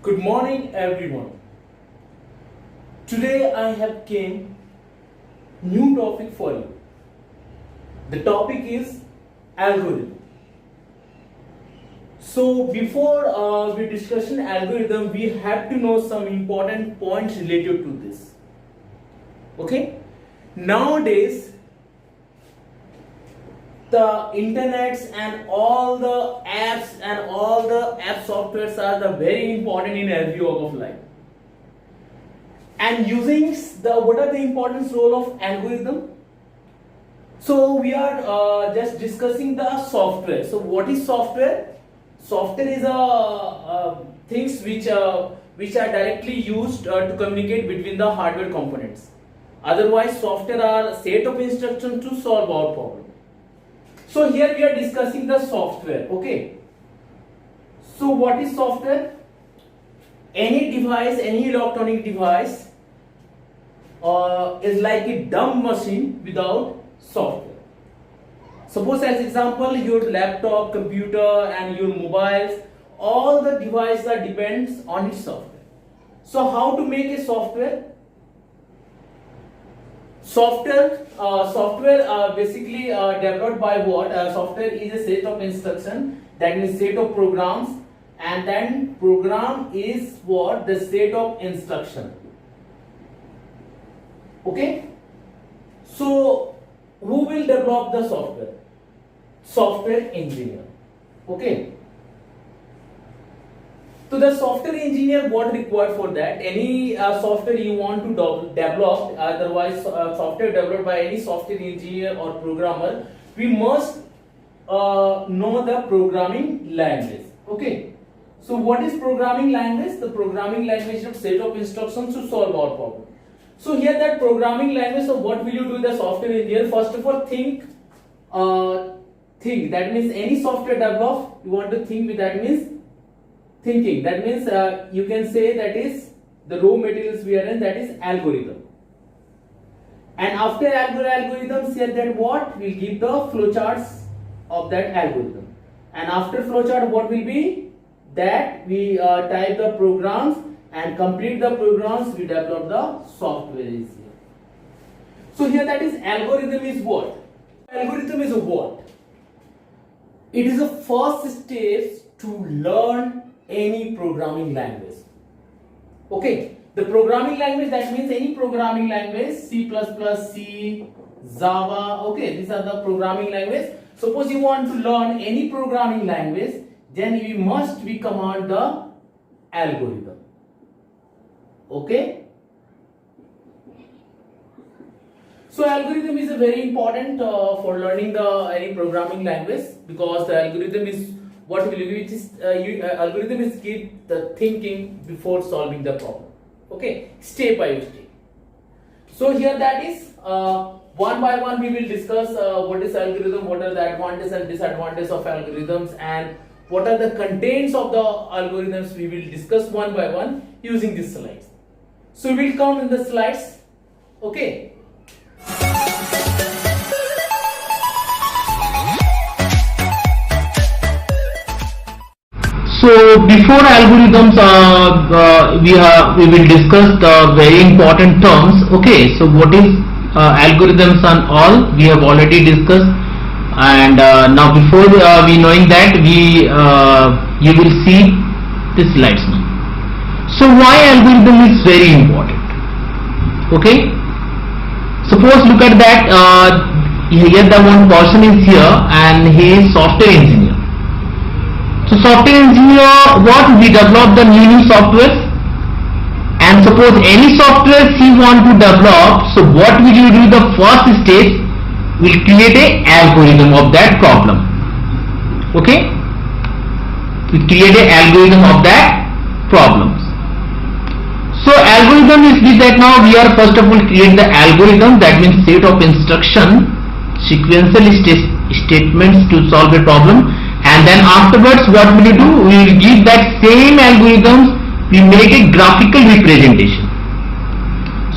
Good morning everyone. Today I have came new topic for you. The topic is algorithm. So before we discussion algorithm, we have to know some important points related to this. Okay? Nowadays the internets and all the apps and all the app softwares are the very important in every walk of life. And using what are the important role of algorithm? So we are just discussing the software. So what is software? Software is things which are directly used to communicate between the hardware components. Otherwise, software are a set of instructions to solve our problem. So here we are discussing the software. Okay. So what is software? Any device, any electronic device is like a dumb machine without software. Suppose as example your laptop, computer and your mobiles, all the devices are depends on its software. So how to make a software? Software basically developed by what? Software is a set of instructions, that means set of programs, and then program is what? The set of instruction. Okay. So who will develop the software? Software engineer. Okay. So the software engineer, what required for that? Any software you want to develop, otherwise software developed by any software engineer or programmer, we must know the programming language. Okay. So what is programming language? The programming language is a set of instructions to solve our problem. So here that programming language, so what will you do the software engineer? First of all, think. That means any software develop, you want to think with that means thinking. That means you can say that is the raw materials we are in, that is algorithm. And after algorithms, here then what? We'll give the flowcharts of that algorithm. And after flowchart, what will be? That we type the programs and complete the programs, we develop the software is here. So here that is algorithm is what? Algorithm is a what? It is a first step to learn any programming language. Okay, the programming language, that means any programming language, C++, C, Java. Okay, these are the programming language. Suppose you want to learn any programming language, then we command the algorithm. Okay. So algorithm is a very important for learning the any programming language, because the algorithm is what will you, which is algorithm is give the thinking before solving the problem. Okay, step by step. So here that is one by one we will discuss what is algorithm, what are the advantages and disadvantages of algorithms, and what are the contents of the algorithms. We will discuss one by one using these slides. So we will come in the slides. Okay. So before algorithms, we will discuss the very important terms. Okay, so what is algorithms and all we have already discussed, and now before we knowing that, you will see the slides now. So why algorithm is very important? Okay, suppose look at that. Here the one person is here and he is software engineer. So software engineer, what we develop the new software, and suppose any software he want to develop, so what will you do? The first stage will create a algorithm of that problem. Okay, we create a algorithm of that problems. So algorithm is with that. Now we are first of all create the algorithm, that means set of instruction, sequential statements to solve a problem. And then afterwards what will you do? We will give that same algorithms, we make a graphical representation.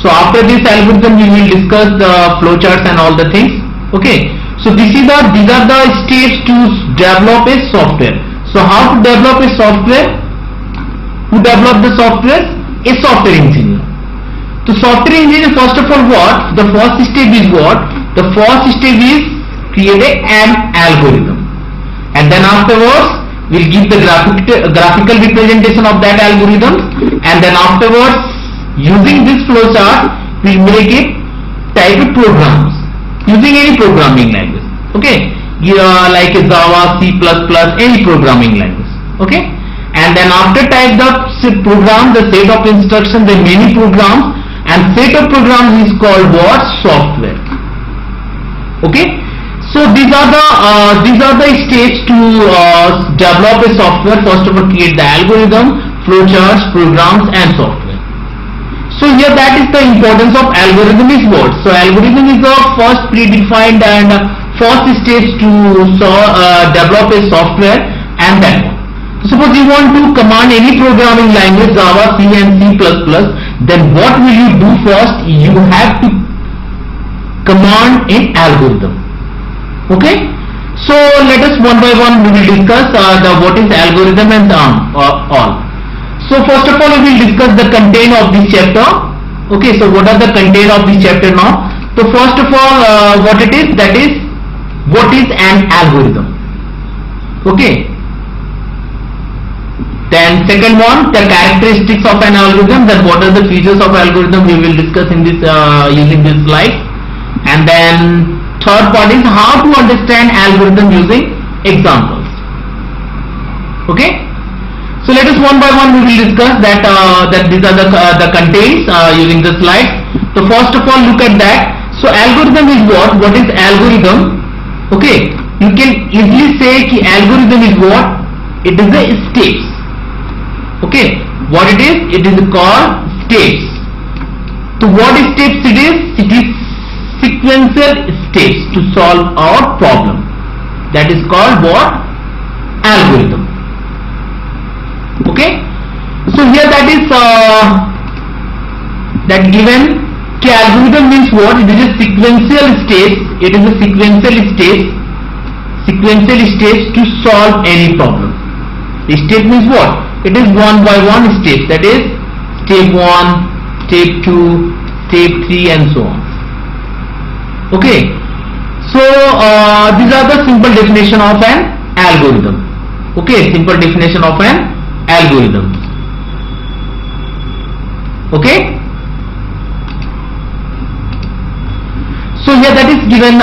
So after this algorithm we will discuss the flowcharts and all the things. Okay, so these are the steps to develop a software. So how to develop a software? Who developed the software? A software engineer. So software engineer, first of all, what? The first step is what? The first step is create an algorithm, and then afterwards we'll give the graphical representation of that algorithm, and then afterwards using this flowchart we'll make it type of programs using any programming language. Okay, like Java, C++, any programming language. Okay, and then after type the program, the set of instructions, the many programs, and set of programs is called what? Software. Okay, so these are the steps to develop a software. First of all, create the algorithm, flowcharts, programs, and software. So here that is the importance of algorithm is what? So algorithm is the first predefined and first stage to develop a software, and that one. Suppose you want to command any programming language, Java, C and C++, then what will you do first? You have to command an algorithm. Okay? So let us one by one we will discuss what is algorithm and all. So first of all we will discuss the content of this chapter. Okay, so what are the content of this chapter now? So first of all what it is, that is what is an algorithm. Okay. Then second one, the characteristics of an algorithm, then what are the features of algorithm we will discuss in this using this slide. And then third part is how to understand algorithm using examples. Okay, so let us one by one we will discuss that these are the contents using the slides. So first of all look at that. So algorithm is what? What is algorithm? Okay, you can easily say ki algorithm is what? It is a steps. Okay, what it is? It is called steps. So what steps it is? It is sequential steps to solve our problem. That is called what? Algorithm. Okay, so here that is that given ki algorithm means what? It is a sequential steps. It is a sequential steps to solve any problem. The step means what? It is one by one steps. That is step 1, step 2, step 3 and so on. Okay, so these are the simple definition of an algorithm. Okay, simple definition of an algorithm. Okay, so here that is given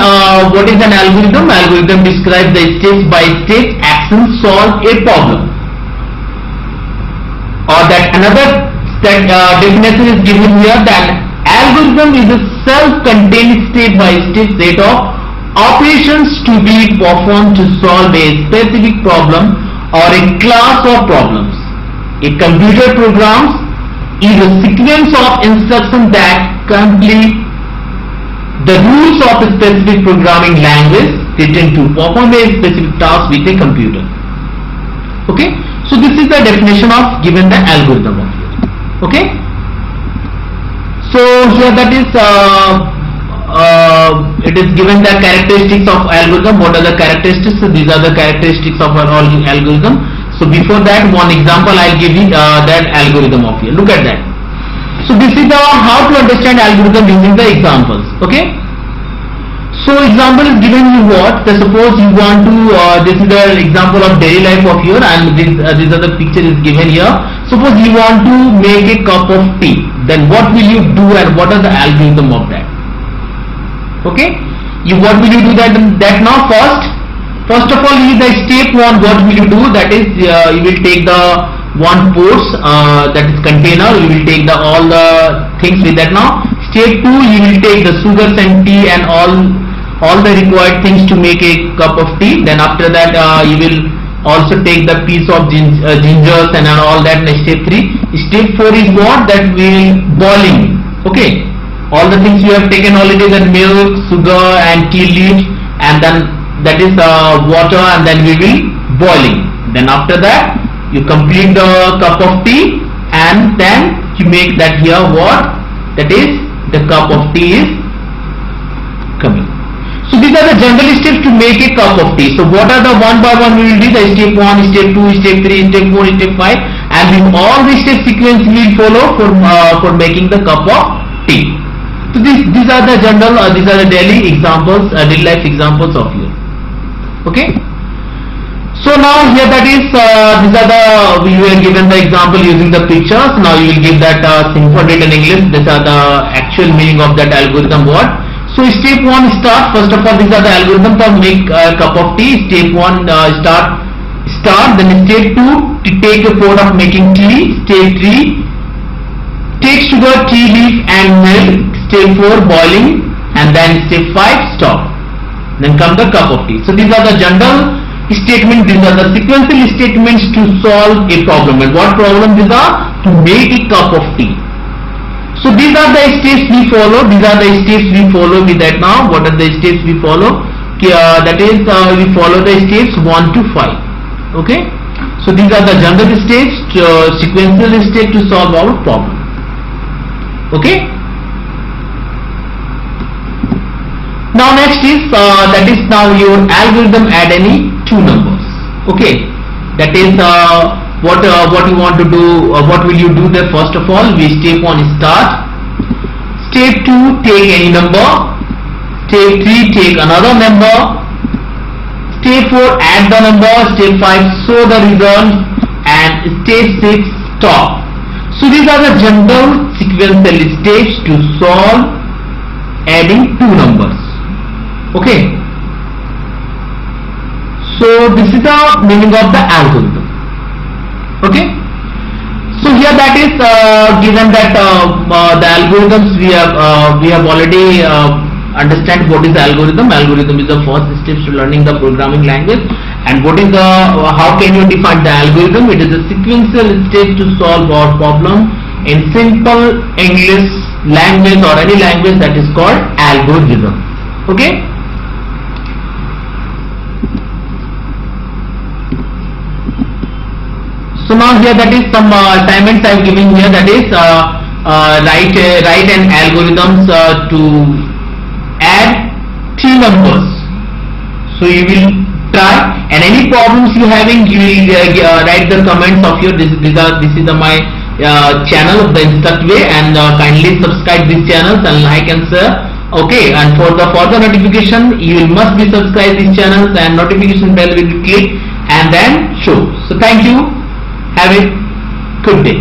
what is an algorithm. Algorithm describes the step by step action solve a problem. Or that another definition is given here, that algorithm is a self-contained step-by-step set of operations to be performed to solve a specific problem or a class of problems. A computer program is a sequence of instructions that complete the rules of a specific programming language written to perform a specific task with a computer. Okay, so this is the definition of given the algorithm of here. Okay, so here that is it is given the characteristics of algorithm. What are the characteristics? So these are the characteristics of our algorithm. So before that, one example I'll give you that algorithm of here. Look at that. So this is the how to understand algorithm using the examples. Okay, so example is given you what? So suppose you want to this is the example of daily life of here, and this are the picture is given here. Suppose you want to make a cup of tea, then what will you do and what are the algorithm of that? Okay, what will you do that now? First of all, in the step 1, what will you do? That is you will take the one pots, that is container, you will take all the things with that now. Step 2, you will take the sugars and tea and all the required things to make a cup of tea. Then after that you will also take the piece of gingers and all that. Step 3. Step 4 is what? That we boiling. Okay, all the things you have taken already, that milk, sugar and tea leaves, and then that is water, and then we will boiling. Then after that you complete the cup of tea, and then you make that here what? That is the cup of tea is coming. So these are the general steps to make a cup of tea. So what are the one by one we will do? The step 1, step 2, step 3, step 4, step 5, and and all the step sequence we will follow for making the cup of tea. So these are the general, these are the daily examples, daily life examples of you. Okay. So now here that is, these are the, we were given the example using the pictures. Now you will give that simple written English. These are the actual meaning of that algorithm word. So step 1 start. First of all, these are the algorithm to make a cup of tea. Step 1 start. Then step 2 take a pot of making tea. Step 3 take sugar, tea leaf and milk. Step 4 boiling, and then step 5 stop. Then come the cup of tea. So these are the general statements. These are the sequential statements to solve a problem. And what problem these are? To make a cup of tea. So these are the steps we follow. These are the steps we follow with that. Now what are the steps we follow? That is we follow the steps 1 to 5. Okay. So these are the general steps, sequential steps to solve our problem. Okay. Now next is that is now your algorithm add any two numbers. Okay, that is what you want to do. What will you do there? First of all, we step 1 start. Step 2 take any number. Step 3 take another number. Step 4 add the number. Step 5 show the result, and step 6 stop. So these are the general sequential steps to solve adding two numbers. Okay, so this is the meaning of the algorithm. Okay, so here that is given that the algorithms we have already understand what is the algorithm. Algorithm is the first step to learning the programming language. And what is the how can you define the algorithm? It is a sequential step to solve our problem in simple English language or any language, that is called algorithm. Okay. So now here that is some assignments I am giving here, that is write an algorithms to add three numbers. So you will try, and any problems you having, you will write the comments of your this is my channel of the Instructway, and kindly subscribe this channel and like and share. Okay, and for the further notification you must be subscribe these channels, and notification bell will be click and then show. So thank you. Have a good day.